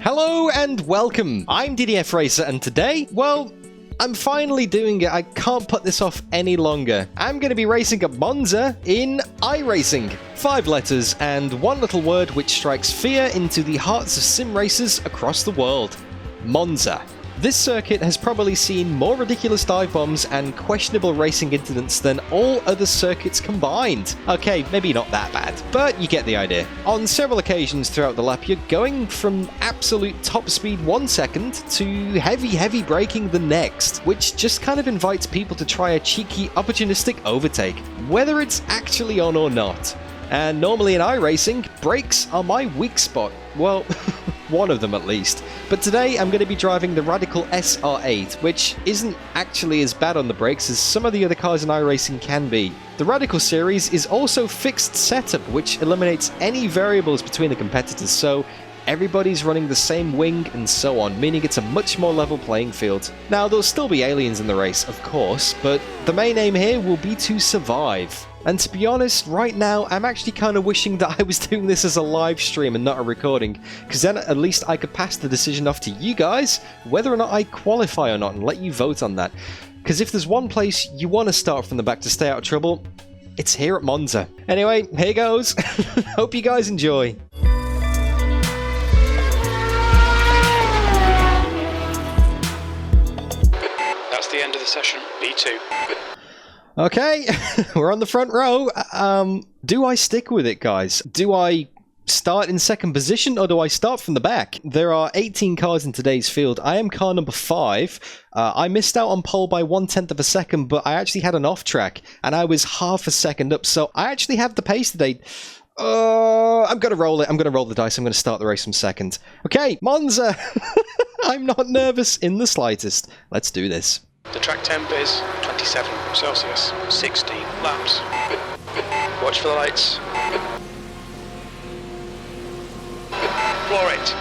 Hello and welcome. I'm DDF Racer, and today, well, I'm finally doing it. I can't put this off any longer. I'm going to be racing at Monza in iRacing. 5 letters and one little word which strikes fear into the hearts of sim racers across the world. Monza. This circuit has probably seen more ridiculous dive bombs and questionable racing incidents than all other circuits combined. Okay, maybe not that bad, but you get the idea. On several occasions throughout the lap, you're going from absolute top speed 1 second to heavy braking the next, which just kind of invites people to try a cheeky, opportunistic overtake, whether it's actually on or not. And normally in iRacing, brakes are my weak spot. Well, one of them at least. But today I'm going to be driving the Radical SR8, which isn't actually as bad on the brakes as some of the other cars in iRacing can be. The Radical series is also fixed setup, which eliminates any variables between the competitors, so everybody's running the same wing and so on, meaning it's a much more level playing field. Now, there'll still be aliens in the race, of course, but the main aim here will be to survive. And to be honest, right now, I'm actually kind of wishing that I was doing this as a live stream and not a recording, because then at least I could pass the decision off to you guys, whether or not I qualify or not, and let you vote on that. Because if there's one place you want to start from the back to stay out of trouble, it's here at Monza. Anyway, here goes. Hope you guys enjoy. That's the end of the session. B2. Okay, we're on the front row. Do I stick with it, guys? Do I start in second position, or do I start from the back? There are 18 cars in today's field. I am car number 5. I missed out on pole by 1/10 of a second, but I actually had an off track, and I was half a second up, so I actually have the pace today. I'm going to roll it. I'm going to roll the dice. I'm going to start the race from second. Okay, Monza! I'm not nervous in the slightest. Let's do this. The track temp is 27 Celsius, 16 laps. Watch for the lights. Floor it.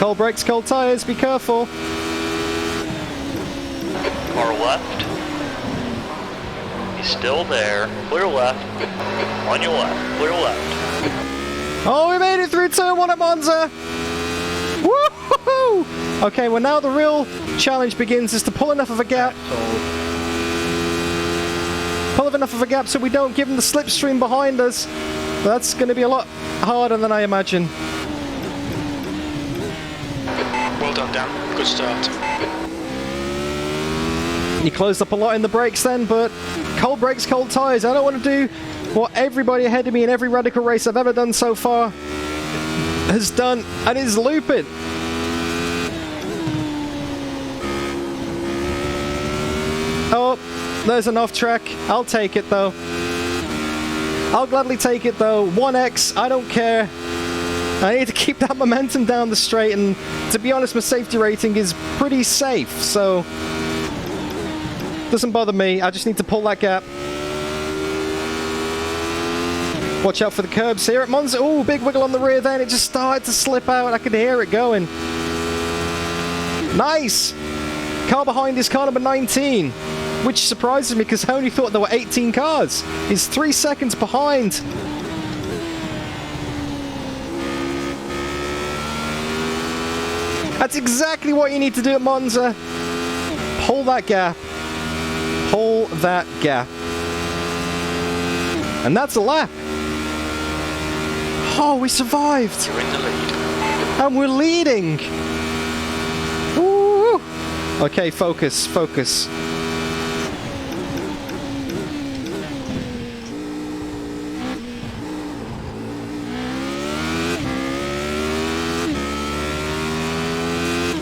Cold brakes, cold tyres, be careful. Car left. He's still there. Clear left. On your left. Clear left. Oh, we made it through turn 1 at Monza! Woohoo! Okay, well now the real challenge begins, is to pull enough of a gap. Pull enough of a gap so we don't give them the slipstream behind us. That's going to be a lot harder than I imagine. Well done, Dan. Good start. You closed up a lot in the brakes then, but cold brakes, cold tyres. I don't want to do what everybody ahead of me in every Radical race I've ever done so far has done, and is loop it. Oh, there's an off track. I'll take it though. I'll gladly take it though. 1x, I don't care. I need to keep that momentum down the straight, and to be honest, my safety rating is pretty safe, so doesn't bother me. I just need to pull that gap. Watch out for the curbs here at Monza. Oh, big wiggle on the rear then. It just started to slip out. I could hear it going. Nice! Car behind is car number 19, which surprises me because I only thought there were 18 cars. He's 3 seconds behind. That's exactly what you need to do at Monza. Pull that gap. Pull that gap. And that's a lap. Oh, we survived! You're in the lead. And we're leading! Woo! Okay, focus, focus.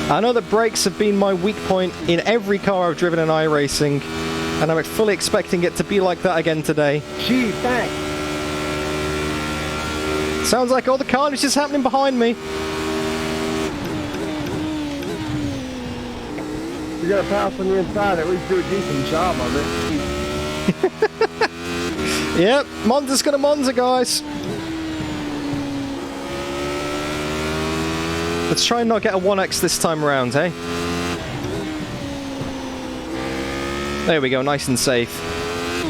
I know that brakes have been my weak point in every car I've driven in iRacing, and I'm fully expecting it to be like that again today. Gee, thanks. Sounds like all the carnage is happening behind me. We got a pass on the inside, at least do a decent job of it. Yep, Monza's gonna Monza, guys. Let's try and not get a 1x this time around, eh? There we go, nice and safe.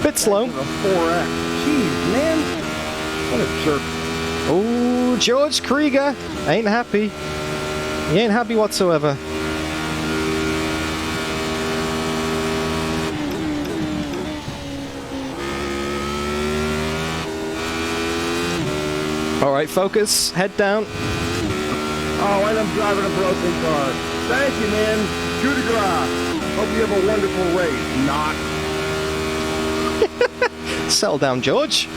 Bit slow. A 4X. Jeez, man. What a jerk. Oh, George Krieger ain't happy. He ain't happy whatsoever. Alright, focus. Head down. Oh, and I'm driving a broken car. Thank you, man. Coup de grace. Hope you have a wonderful race. Not. Settle down, George.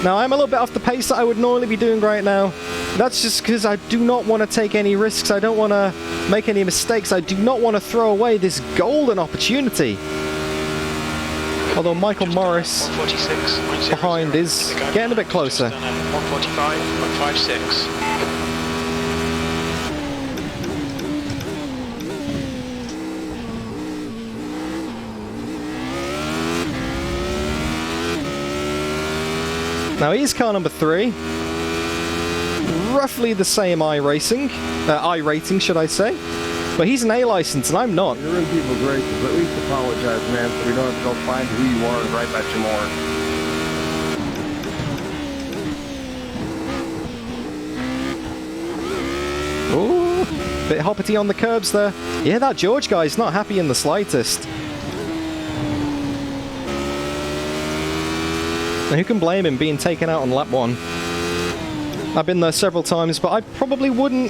Now, I'm a little bit off the pace that I would normally be doing right now. That's just because I do not want to take any risks. I don't want to make any mistakes. I do not want to throw away this golden opportunity. Although Michael Morris behind is getting a bit closer. 145.56. Now he's car number 3. Roughly the same iRating, should I say. But he's an A license and I'm not. You're in people's races. At least apologize, man, so we don't have to go find who you are and write about you more. Ooh, bit hoppity on the curbs there. Yeah, that George guy's not happy in the slightest. Now, who can blame him being taken out on lap 1? I've been there several times, but I probably wouldn't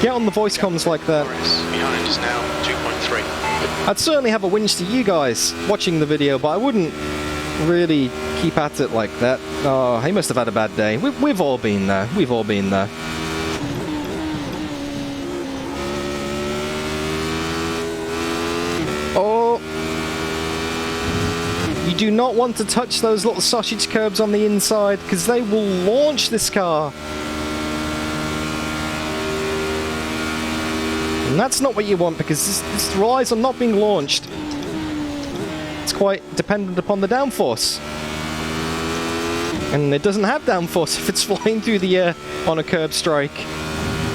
get on the voice comms like that. Behind is now 2.3. I'd certainly have a whinge to you guys watching the video, but I wouldn't really keep at it like that. Oh, he must have had a bad day. We've all been there. We've all been there. Oh. You do not want to touch those little sausage curbs on the inside, because they will launch this car. And that's not what you want, because this relies on not being launched. It's quite dependent upon the downforce. And it doesn't have downforce if it's flying through the air on a curb strike.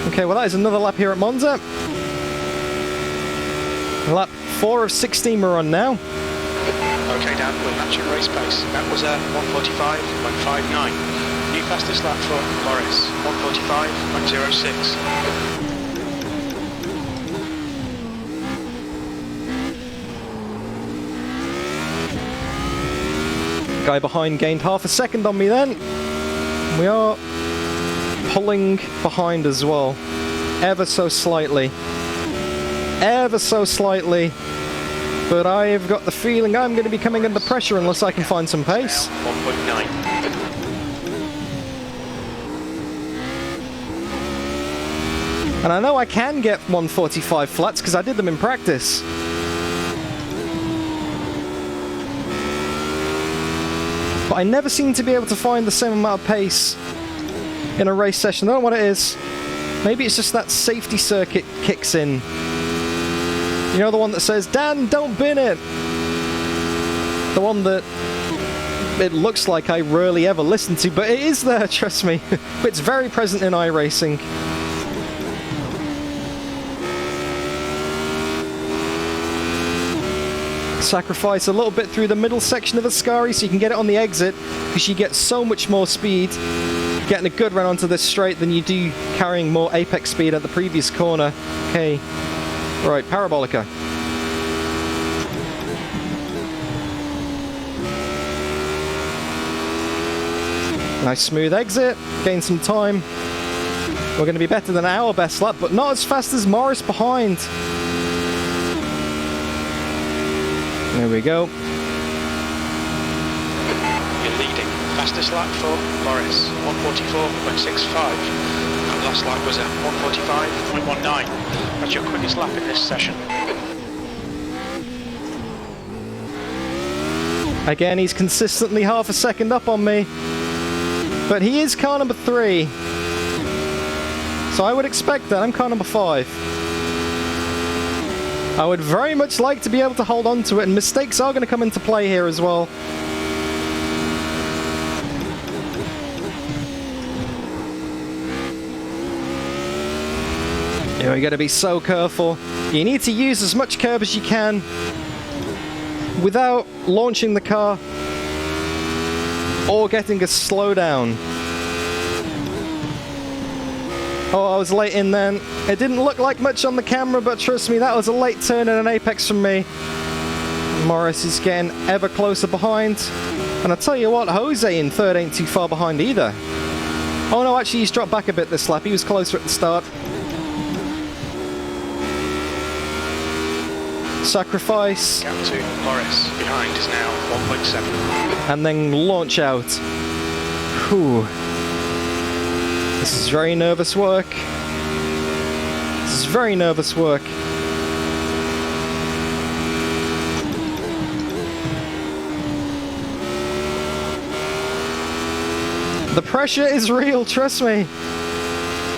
Okay, well that is another lap here at Monza. Lap 4 of 16 we're on now. Okay, Dan, we're matching race pace. That was a 145.59. New fastest lap for Morris, 145.06. Guy behind gained half a second on me then. We are pulling behind as well. Ever so slightly. Ever so slightly. But I've got the feeling I'm going to be coming under pressure unless I can find some pace. 1.9. And I know I can get 145 flats because I did them in practice. But I never seem to be able to find the same amount of pace in a race session. I don't know what it is. Maybe it's just that safety circuit kicks in. You know, the one that says, Dan, don't bin it! The one that it looks like I rarely ever listen to, but it is there, trust me. It's very present in iRacing. Sacrifice a little bit through the middle section of Ascari so you can get it on the exit, because you get so much more speed getting a good run onto this straight than you do carrying more apex speed at the previous corner. Okay. Right, Parabolica. Nice smooth exit, gain some time. We're going to be better than our best lap, but not as fast as Morris behind. There we go. You're leading. Fastest lap for Morris, 144.65. And last lap was at 145.19. That's your quickest lap in this session. Again, he's consistently half a second up on me. But he is car number 3. So I would expect that. I'm car number 5. I would very much like to be able to hold on to it, and mistakes are going to come into play here as well. You got to be so careful. You need to use as much curb as you can without launching the car or getting a slowdown. Oh, I was late in then. It didn't look like much on the camera, but trust me, that was a late turn and an apex from me. Morris is getting ever closer behind. And I'll tell you what, Jose in third ain't too far behind either. Oh no, actually he's dropped back a bit this lap. He was closer at the start. Sacrifice. Gap to Morris. Behind is now 1.7. And then launch out. Whew. This is very nervous work. This is very nervous work. The pressure is real, trust me.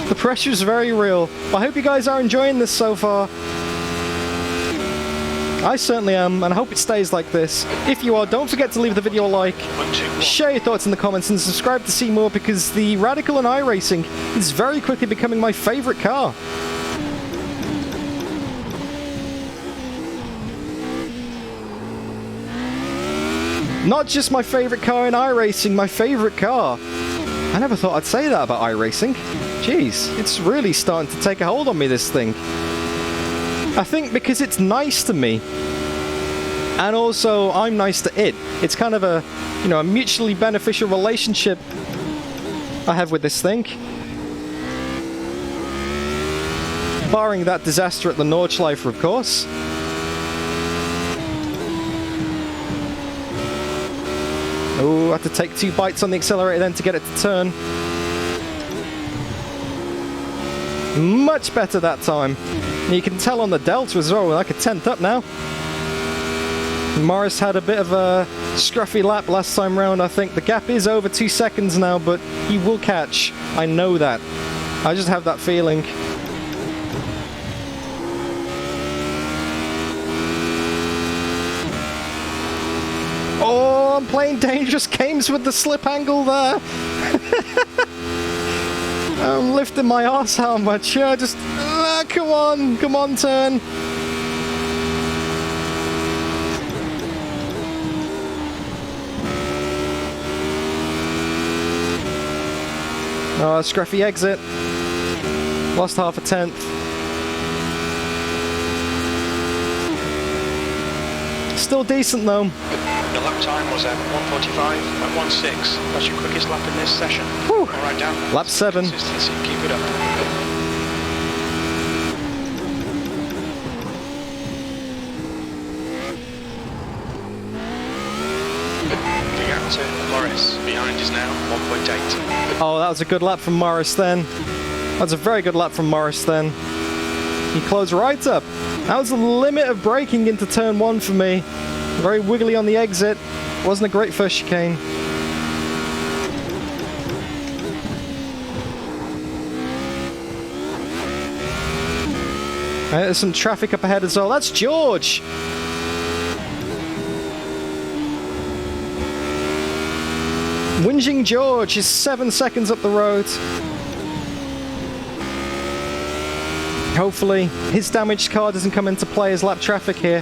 The pressure is very real. I hope you guys are enjoying this so far. I certainly am, and I hope it stays like this. If you are, don't forget to leave the video a like, share your thoughts in the comments, and subscribe to see more, because the Radical and iRacing is very quickly becoming my favourite car. Not just my favourite car in iRacing, my favourite car. I never thought I'd say that about iRacing. Jeez, it's really starting to take a hold on me, this thing. I think because it's nice to me, and also I'm nice to it. It's kind of a, you know, a mutually beneficial relationship I have with this thing. Barring that disaster at the Nordschleife, of course. Oh, I had to take 2 bites on the accelerator then to get it to turn. Much better that time. And you can tell on the delta as well, we're like a 10th up now. Morris had a bit of a scruffy lap last time round, I think. The gap is over 2 seconds now, but he will catch. I know that. I just have that feeling. Oh, I'm playing dangerous games with the slip angle there. I'm lifting my arse how much? Yeah, just come on, turn. Oh, scruffy exit. Lost half a tenth. Still decent though. The lap time was at 1:45.16. That's your quickest lap in this session. Whew. All right, down. Lap 7. Consistency, keep it up. The gap to Morris. Behind is now 1.8. Oh, that was a good lap from Morris then. That's a very good lap from Morris then. He closed right up. That was the limit of braking into turn 1 for me. Very wiggly on the exit. Wasn't a great first chicane. There's some traffic up ahead as well. That's George! Whinging George is 7 seconds up the road. Hopefully his damaged car doesn't come into play as lap traffic here.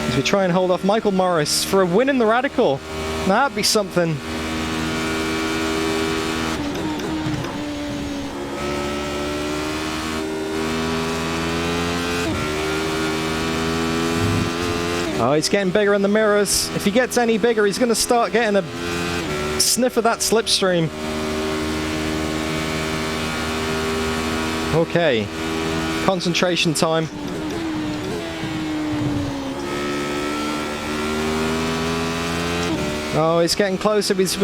As we try and hold off Michael Morris for a win in the Radical. That'd be something. Oh, he's getting bigger in the mirrors. If he gets any bigger, he's going to start getting a sniff of that slipstream. Okay, concentration time. Oh, he's getting closer. He's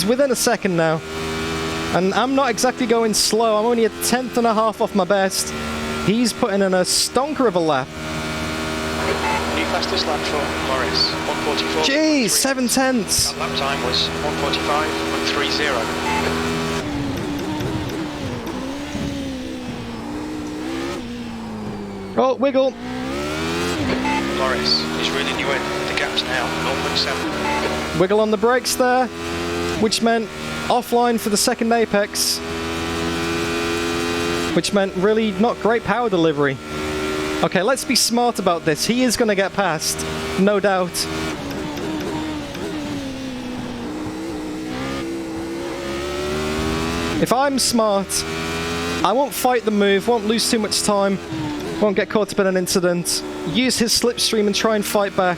within a second now. And I'm not exactly going slow. I'm only a 10th and a half off my best. He's putting in a stonker of a lap. New fastest lap for Morris, 1:44. Jeez, 7 tenths. That lap time was 1:45.30. Oh, wiggle. Morris is reeling you in. The gap's now 0.7. Wiggle on the brakes there, which meant offline for the second apex, which meant really not great power delivery. Okay, let's be smart about this. He is going to get past, no doubt. If I'm smart, I won't fight the move, won't lose too much time, won't get caught up in an incident, use his slipstream and try and fight back.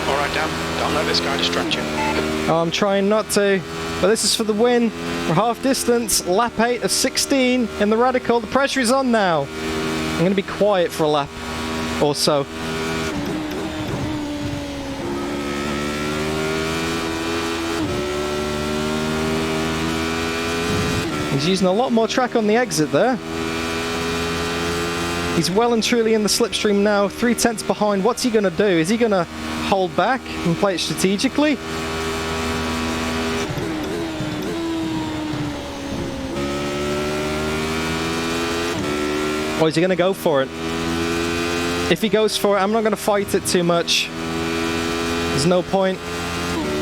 Alright, Dan, don't let this guy distract you. Oh, I'm trying not to, but this is for the win. We're half distance, lap 8 of 16 in the Radical. The pressure is on now. I'm going to be quiet for a lap or so. He's using a lot more track on the exit there. He's well and truly in the slipstream now, 3/10 behind. What's he going to do? Is he going to hold back and play it strategically? Or is he going to go for it? If he goes for it, I'm not going to fight it too much. There's no point.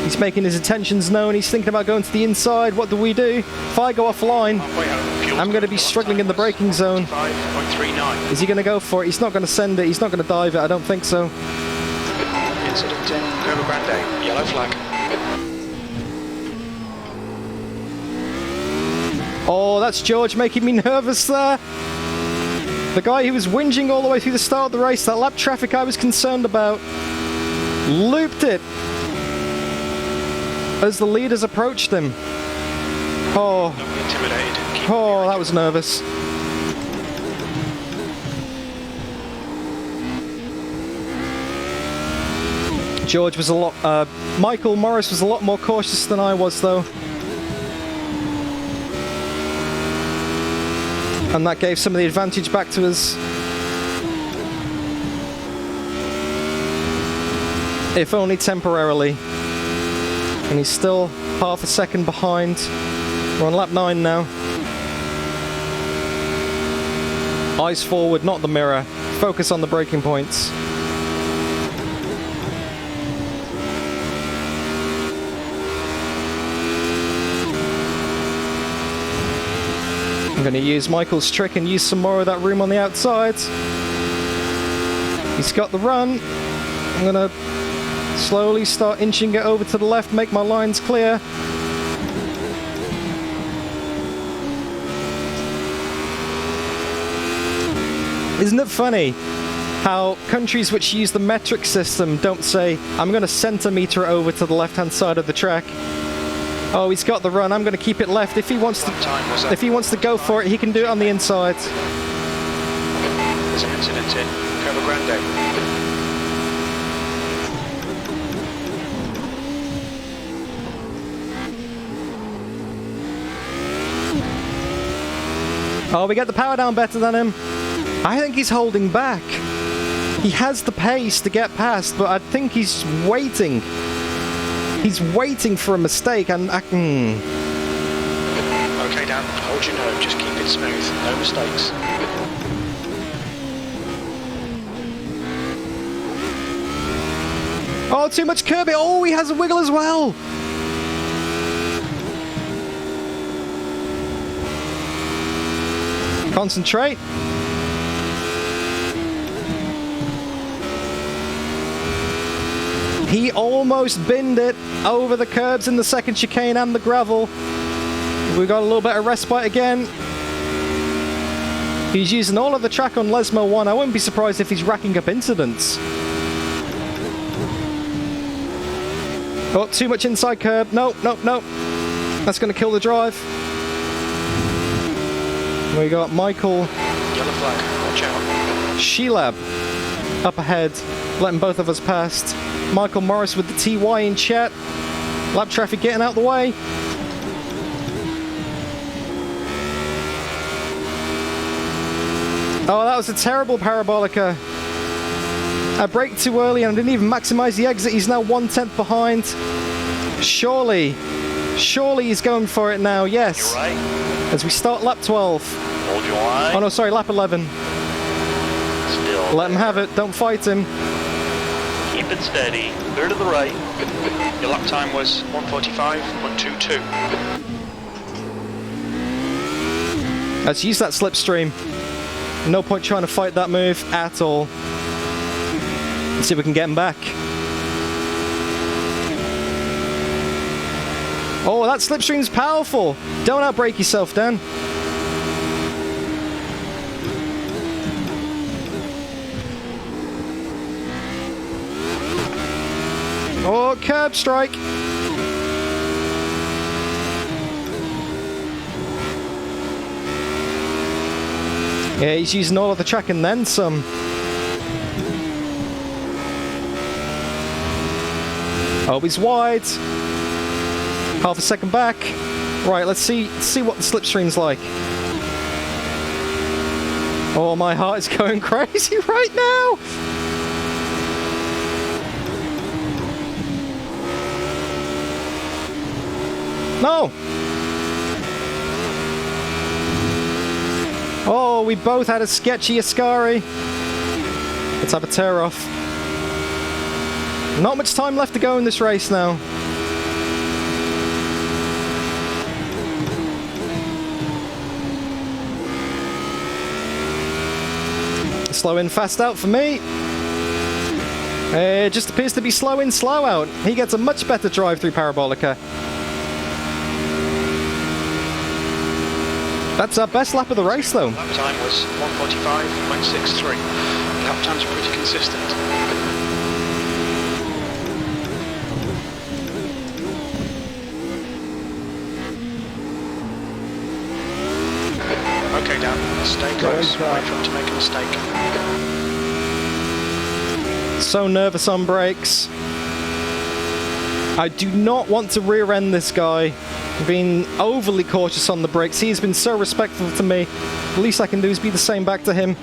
He's making his intentions known. He's thinking about going to the inside. What do we do? If I go offline, I'm going to be struggling in the braking zone. 5.39. Is he going to go for it? He's not going to send it. He's not going to dive it. I don't think so. Incident in Curva Grande, yellow flag. Oh, that's George making me nervous there. The guy who was whinging all the way through the start of the race, that lap traffic I was concerned about, looped it as the leaders approached him. Oh, Don't be intimidated. oh, that was nervous. George was a lot, Michael Morris was a lot more cautious than I was though. And that gave some of the advantage back to us. If only temporarily. And he's still half a second behind. We're on lap 9 now. Eyes forward, not the mirror. Focus on the braking points. I'm going to use Michael's trick and use some more of that room on the outside. He's got the run. I'm going to slowly start inching it over to the left, make my lines clear. Isn't it funny how countries which use the metric system don't say, I'm going to centimetre it over to the left-hand side of the track. Oh, he's got the run. I'm going to keep it left. If he wants to go for it, he can do it on the inside. There's an incident in Curva Grande. Oh, we get the power down better than him. I think he's holding back. He has the pace to get past, but I think he's waiting. He's waiting for a mistake, and Okay, Dan, hold your nerve, just keep it smooth, no mistakes. Oh, too much curbing. Oh, he has a wiggle as well. Concentrate. He almost binned it over the curbs in the second chicane and the gravel. We got a little bit of respite again. He's using all of the track on Lesmo 1. I wouldn't be surprised if he's racking up incidents. Oh, too much inside curb. No, no, no. That's going to kill the drive. We got Michael. Yellow flag, watch out. Sheelab up ahead, letting both of us past. Michael Morris with the TY in chat. Lap traffic getting out the way. Oh, that was a terrible parabolica. I braked too early and I didn't even maximize the exit. He's now 1/10 behind. Surely he's going for it now, yes. You're right. As we start lap 12. Hold your line. Oh no, sorry, lap 11. Still Let him have it. Don't fight him. Keep it steady. Clear to the right. Your lap time was 1:45.122. Let's use that slipstream. No point trying to fight that move at all. Let's see if we can get him back. Oh, that slipstream's powerful. Don't outbrake yourself, Dan. Oh, curb strike. Yeah, he's using all of the track and then some. Oh, he's wide. Half a second back. Right, let's see what the slipstream's like. Oh, my heart is going crazy right now. No. Oh, we both had a sketchy Ascari. Let's have a tear off. Not much time left to go in this race now. Slow in, fast out for me. It just appears to be slow in, slow out. He gets a much better drive through Parabolica. That's our best lap of the race, though. Lap time was 1:45.63. Lap times are pretty consistent. Okay, Dan, stay close. Wait for him to make a mistake. So nervous on brakes. I do not want to rear end this guy. Being overly cautious on the brakes. He's been so respectful to me. The least I can do is be the same back to him.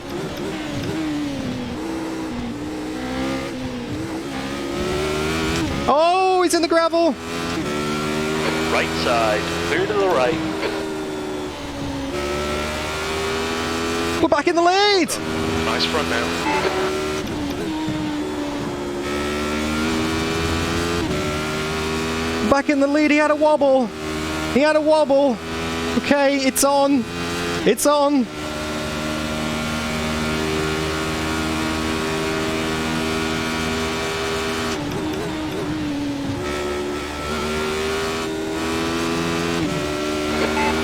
Oh, he's in the gravel. Right side. Clear to the right. We're back in the lead. Nice front now. Back in the lead. He had a wobble. He had a wobble. Okay, it's on. It's on.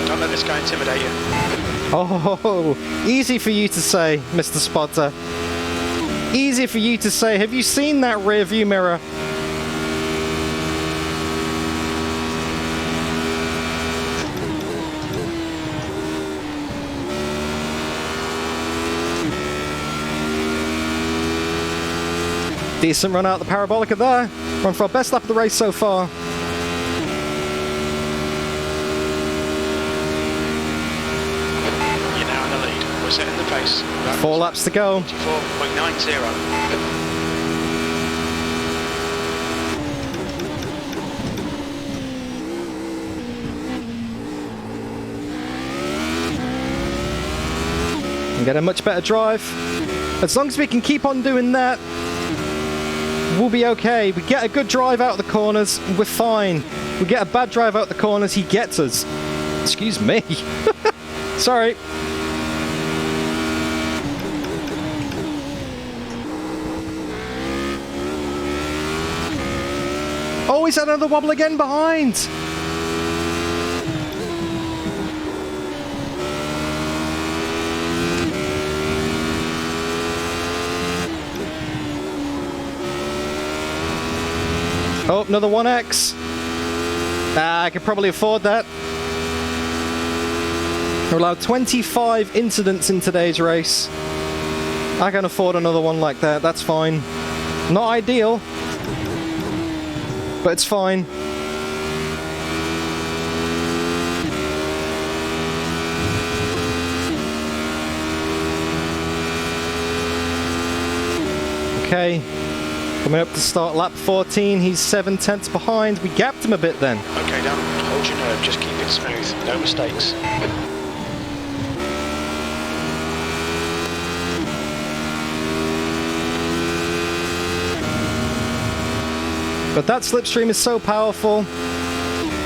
Don't let this guy intimidate you. Oh, easy for you to say, Mr. Spotter. Easy for you to say. Have you seen that rear view mirror? Decent run out the Parabolica there. Run for our best lap of the race so far. You're now in the lead. We're setting the pace. 4 laps to go. 4.90. And get a much better drive. As long as we can keep on doing that, we'll be okay. We get a good drive out of the corners, we're fine. We get a bad drive out of the corners, he gets us. Excuse me. Sorry. Oh, he's had another wobble again behind. Oh, another 1X. I could probably afford that. We're allowed 25 incidents in today's race. I can afford another one like that, that's fine. Not ideal, but it's fine. Okay. Coming up to start lap 14, he's 7/10 behind. We gapped him a bit then. Okay, Dan, hold your nerve, just keep it smooth, no mistakes. But that slipstream is so powerful.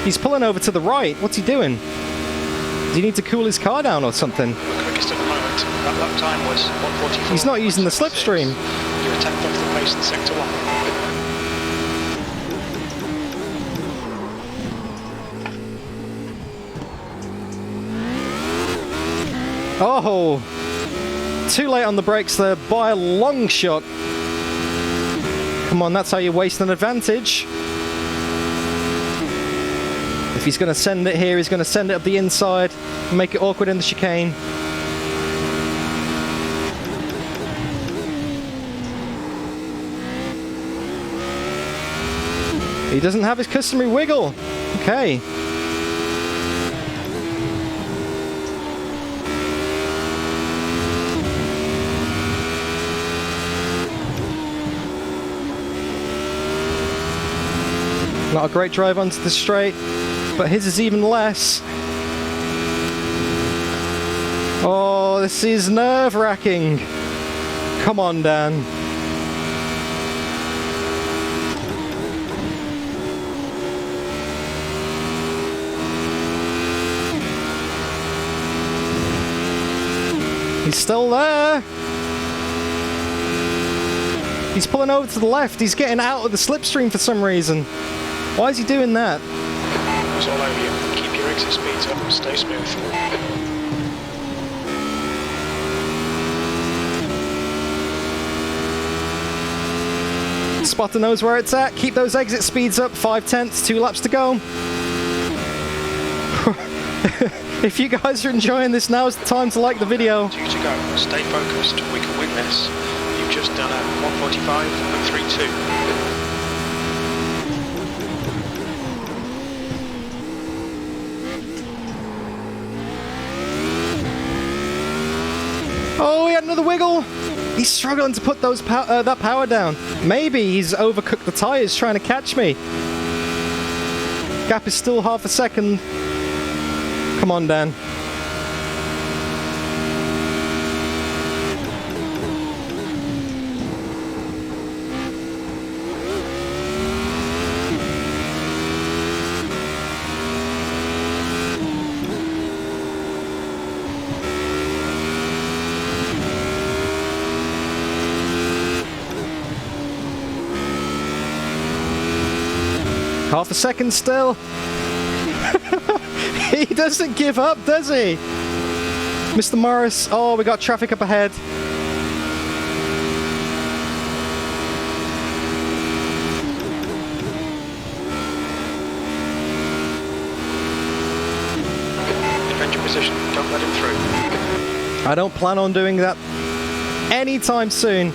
He's pulling over to the right. What's he doing? Does he need to cool his car down or something? The quickest at the moment. That lap time was 1:44. He's not using the slipstream. You're a tenth off the pace in sector 1. Oh, too late on the brakes there by a long shot. Come on, that's how you waste an advantage. If he's going to send it here, he's going to send it up the inside and make it awkward in the chicane. He doesn't have his customary wiggle. Okay. Not a great drive onto the straight, but his is even less. Oh, this is nerve-wracking. Come on, Dan. He's still there. He's pulling over to the left. He's getting out of the slipstream for some reason. Why is he doing that? It's all over you. Keep your exit speeds up and stay smooth. Spotter knows where it's at. Keep those exit speeds up. 5/10, 2 laps to go. If you guys are enjoying this, now is the time to like the video. 2 to go. Stay focused. We can win this. You've just done a 1:45.32. Oh, he had another wiggle. He's struggling to put those that power down. Maybe he's overcooked the tyres trying to catch me. Gap is still half a second. Come on, Dan. Half a second still. He doesn't give up, does he? Mr. Morris. Oh, we got traffic up ahead. Defend your position. Don't let him through. I don't plan on doing that anytime soon.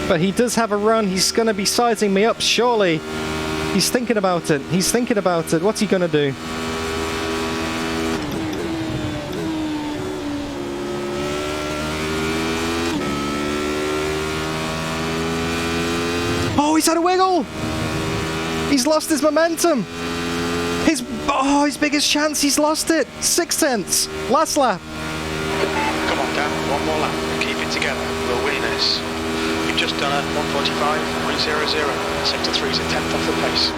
But he does have a run. He's going to be sizing me up, surely. He's thinking about it. He's thinking about it. What's he going to do? Oh, he's had a wiggle. He's lost his momentum. His biggest chance. He's lost it. 6/10. Last lap. Come on, Dan. One more lap. Keep it together. We'll win this. You've just done a 1:45.00. Sector 3 is a 10th off the pace.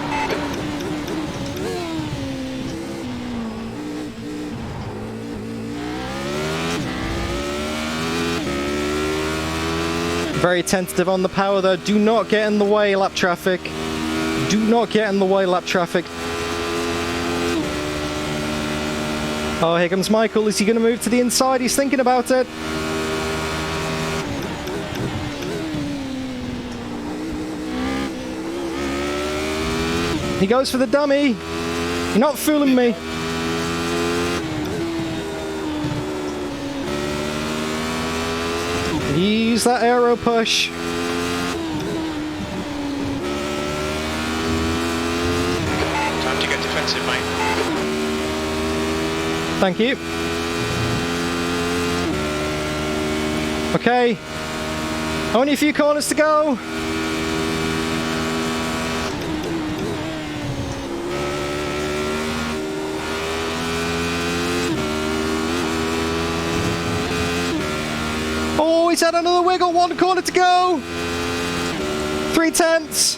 Very tentative on the power though. Do not get in the way, lap traffic. Do not get in the way, lap traffic. Oh, here comes Michael. Is he going to move to the inside? He's thinking about it. He goes for the dummy. You're not fooling me. Use that aero push. Time to get defensive, mate. Thank you. Okay. Only a few corners to go. Oh, he's had another wiggle. 1 corner to go. 3/10.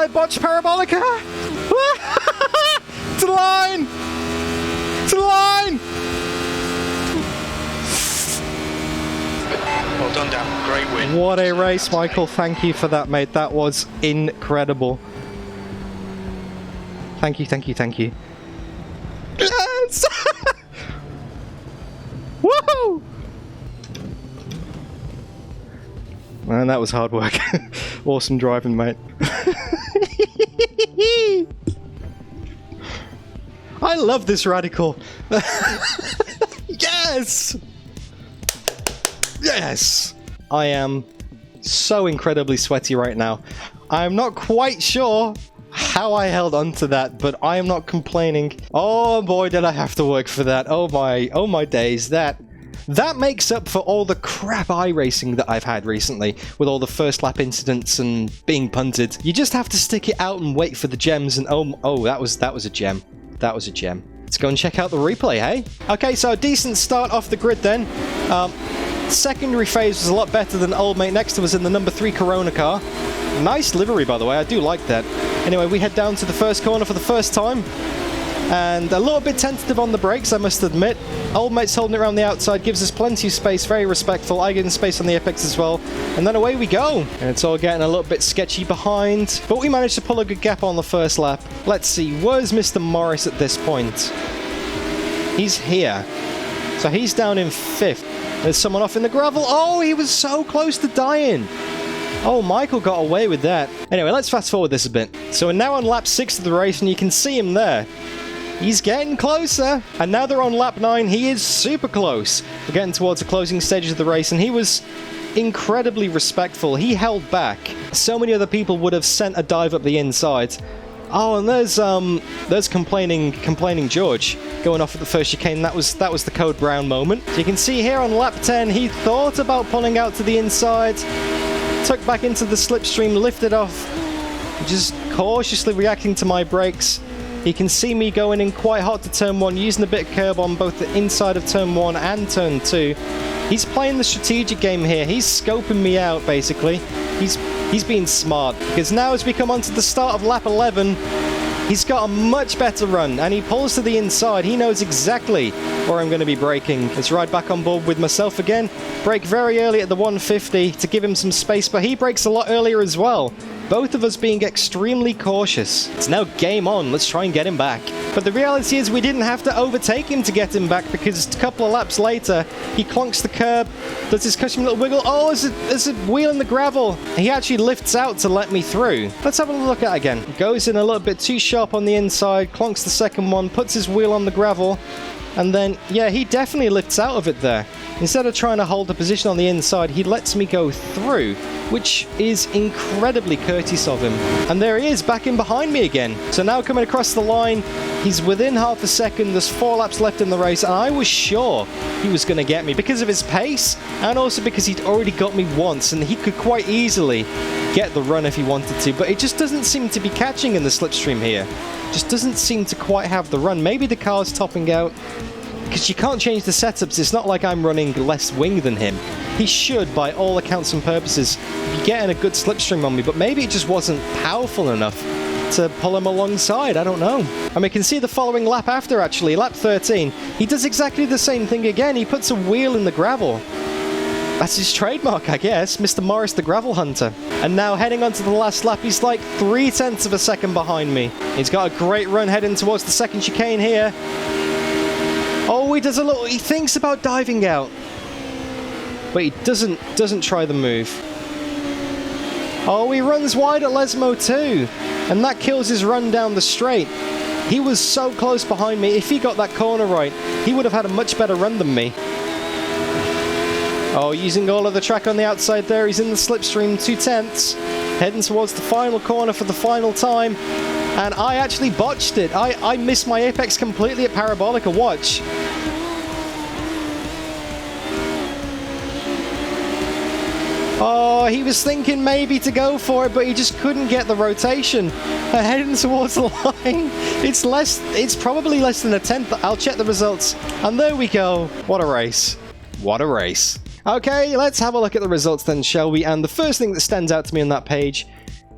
I botched Parabolica? To the line! To the line! Well done, Dan. Great win. What a race, Michael. Thank you for that, mate. That was incredible. Thank you, thank you, thank you. Yes! Woohoo! Man, that was hard work. Awesome driving, mate. I love this Radical. Yes! Yes! I am so incredibly sweaty right now. I'm not quite sure how I held on to that, but I am not complaining. Oh boy, did I have to work for that. Oh my days. That makes up for all the crap iRacing that I've had recently, with all the first lap incidents and being punted. You just have to stick it out and wait for the gems, and oh, that was a gem. That was a gem. Let's go and check out the replay, hey? Okay, so a decent start off the grid then. Secondary phase was a lot better than old mate next to us in the number 3 Corona car. Nice livery, by the way. I do like that. Anyway, we head down to the first corner for the first time. And a little bit tentative on the brakes, I must admit. Old mate's holding it around the outside, gives us plenty of space, very respectful. I get in space on the apex as well. And then away we go. And it's all getting a little bit sketchy behind. But we managed to pull a good gap on the first lap. Let's see, where's Mr. Morris at this point? He's here. So he's down in 5th. There's someone off in the gravel. Oh, he was so close to dying. Oh, Michael got away with that. Anyway, let's fast forward this a bit. So we're now on lap 6 of the race, and you can see him there. He's getting closer, and now they're on lap 9. He is super close. We're getting towards the closing stages of the race, and he was incredibly respectful. He held back. So many other people would have sent a dive up the inside. Oh, and there's complaining George going off at the first chicane. That was the Code Brown moment. So you can see here on lap 10, he thought about pulling out to the inside, tucked back into the slipstream, lifted off, just cautiously reacting to my brakes. You can see me going in quite hot to turn 1, using a bit of curb on both the inside of turn 1 and turn 2. He's playing the strategic game here. He's scoping me out, basically. He's being smart, because now as we come onto the start of lap 11, he's got a much better run, and he pulls to the inside. He knows exactly where I'm going to be braking. Let's ride back on board with myself again. Brake very early at the 150 to give him some space, but he brakes a lot earlier as well. Both of us being extremely cautious. It's now game on. Let's try and get him back. But the reality is we didn't have to overtake him to get him back, because a couple of laps later, he clunks the curb, does his custom little wiggle. Oh, there's a wheel in the gravel. He actually lifts out to let me through. Let's have a look at it again. Goes in a little bit too sharp on the inside, clunks the second one, puts his wheel on the gravel, and then, yeah, he definitely lifts out of it there. Instead of trying to hold a position on the inside, he lets me go through, which is incredibly courteous of him. And there he is, back in behind me again. So now coming across the line, he's within half a second. There's 4 laps left in the race, and I was sure he was going to get me because of his pace, and also because he'd already got me once, and he could quite easily get the run if he wanted to. But it just doesn't seem to be catching in the slipstream here. Just doesn't seem to quite have the run. Maybe the car's topping out, because you can't change the setups. It's not like I'm running less wing than him. He should, by all accounts and purposes, be getting a good slipstream on me, but maybe it just wasn't powerful enough to pull him alongside. I don't know. And we can see the following lap after, actually, lap 13. He does exactly the same thing again. He puts a wheel in the gravel. That's his trademark, I guess. Mr. Morris, the gravel hunter. And now heading on to the last lap, he's like 0.3 of a second behind me. He's got a great run heading towards the second chicane here. Oh, he thinks about diving out, but he doesn't try the move. Oh, he runs wide at Lesmo too, and that kills his run down the straight. He was so close behind me. If he got that corner right, he would have had a much better run than me. Oh, using all of the track on the outside there, he's in the slipstream, 0.2, heading towards the final corner for the final time. And I actually botched it. I missed my apex completely at Parabolica. Watch. Oh, he was thinking maybe to go for it, but he just couldn't get the rotation. Heading towards the line. It's probably less than a 10th. I'll check the results. And there we go. What a race. What a race. Okay, let's have a look at the results then, shall we? And the first thing that stands out to me on that page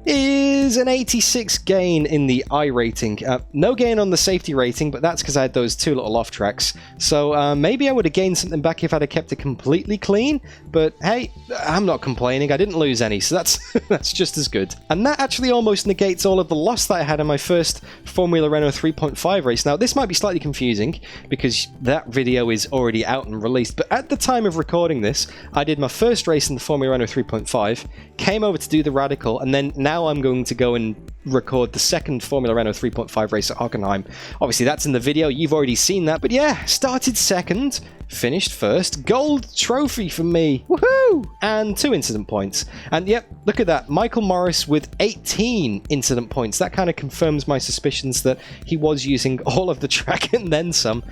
is an 86 gain in the iRating. No gain on the safety rating, but that's because I had those 2 little off tracks. So maybe I would have gained something back if I'd have kept it completely clean. But hey, I'm not complaining. I didn't lose any, so that's that's just as good. And that actually almost negates all of the loss that I had in my first Formula Renault 3.5 race. Now, this might be slightly confusing because that video is already out and released. But at the time of recording this, I did my first race in the Formula Renault 3.5, came over to do the Radical, and then now I'm going to go and record the second Formula Renault 3.5 race at Hockenheim. Obviously, that's in the video. You've already seen that. But yeah, started second, finished first. Gold trophy for me. Woohoo! And 2 incident points. And yep, look at that. Michael Morris with 18 incident points. That kind of confirms my suspicions that he was using all of the track and then some.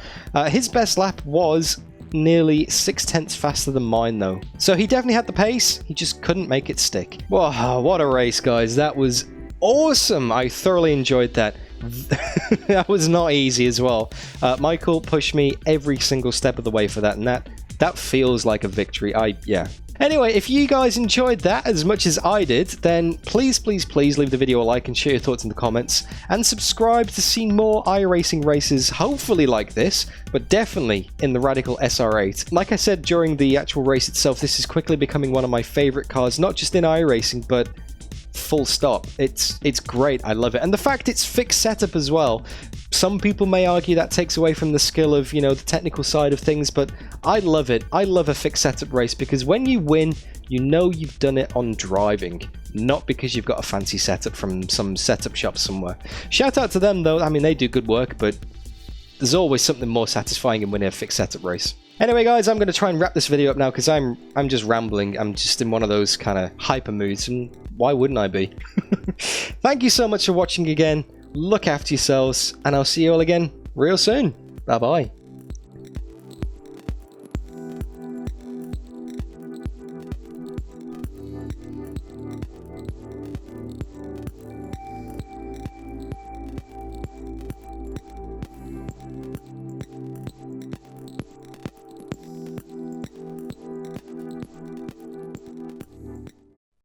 His best lap was nearly 6/10 faster than mine, though. So he definitely had the pace. He just couldn't make it stick. Whoa, what a race, guys. That was awesome. I thoroughly enjoyed that. That was not easy as well. Michael pushed me every single step of the way for that, and that feels like a victory. Yeah. Anyway, if you guys enjoyed that as much as I did, then please leave the video a like and share your thoughts in the comments, and subscribe to see more iRacing races, hopefully like this, but definitely in the Radical SR8. Like I said during the actual race itself, this is quickly becoming one of my favorite cars, not just in iRacing, but full stop. It's great. I love it. And the fact it's fixed setup as well. Some people may argue that takes away from the skill of, you know, the technical side of things, but I love it. I love a fixed setup race because when you win, you know you've done it on driving, not because you've got a fancy setup from some setup shop somewhere. Shout out to them though. I mean, they do good work, but there's always something more satisfying in winning a fixed setup race. Anyway, guys, I'm going to try and wrap this video up now because I'm just rambling. I'm just in one of those kind of hyper moods, and why wouldn't I be? Thank you so much for watching again. Look after yourselves, and I'll see you all again real soon. Bye-bye.